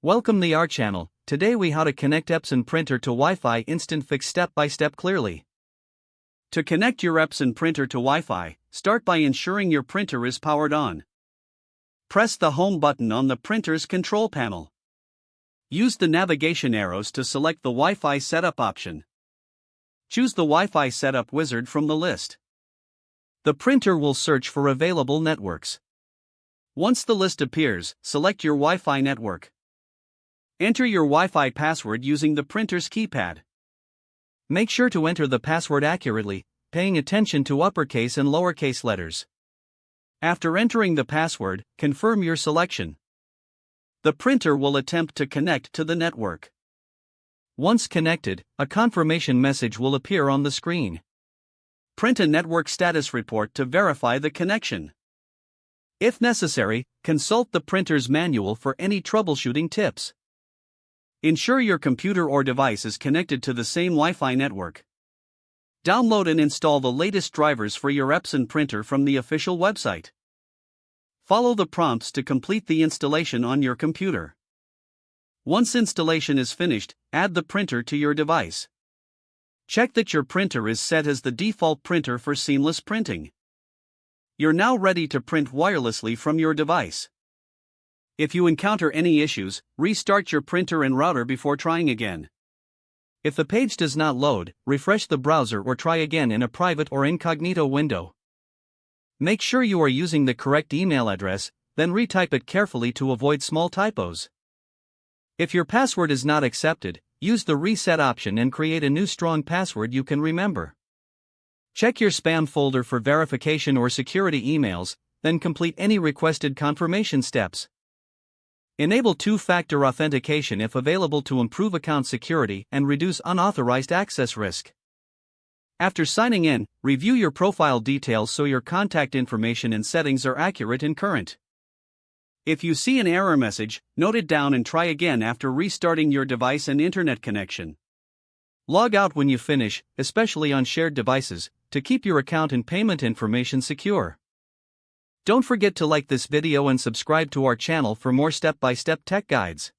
Welcome to our channel. Today we how to connect Epson printer to Wi-Fi instant fix step by step clearly. To connect your Epson printer to Wi-Fi, start by ensuring your printer is powered on. Press the home button on the printer's control panel. Use the navigation arrows to select the Wi-Fi setup option. Choose the Wi-Fi setup wizard from the list. The printer will search for available networks. Once the list appears, select your Wi-Fi network. Enter your Wi-Fi password using the printer's keypad. Make sure to enter the password accurately, paying attention to uppercase and lowercase letters. After entering the password, confirm your selection. The printer will attempt to connect to the network. Once connected, a confirmation message will appear on the screen. Print a network status report to verify the connection. If necessary, consult the printer's manual for any troubleshooting tips. Ensure your computer or device is connected to the same Wi-Fi network. Download and install the latest drivers for your Epson printer from the official website. Follow the prompts to complete the installation on your computer. Once installation is finished, add the printer to your device. Check that your printer is set as the default printer for seamless printing. You're now ready to print wirelessly from your device. If you encounter any issues, restart your printer and router before trying again. If the page does not load, refresh the browser or try again in a private or incognito window. Make sure you are using the correct email address, then retype it carefully to avoid small typos. If your password is not accepted, use the reset option and create a new strong password you can remember. Check your spam folder for verification or security emails, then complete any requested confirmation steps. Enable two-factor authentication if available to improve account security and reduce unauthorized access risk. After signing in, review your profile details so your contact information and settings are accurate and current. If you see an error message, note it down and try again after restarting your device and internet connection. Log out when you finish, especially on shared devices, to keep your account and payment information secure. Don't forget to like this video and subscribe to our channel for more step-by-step tech guides.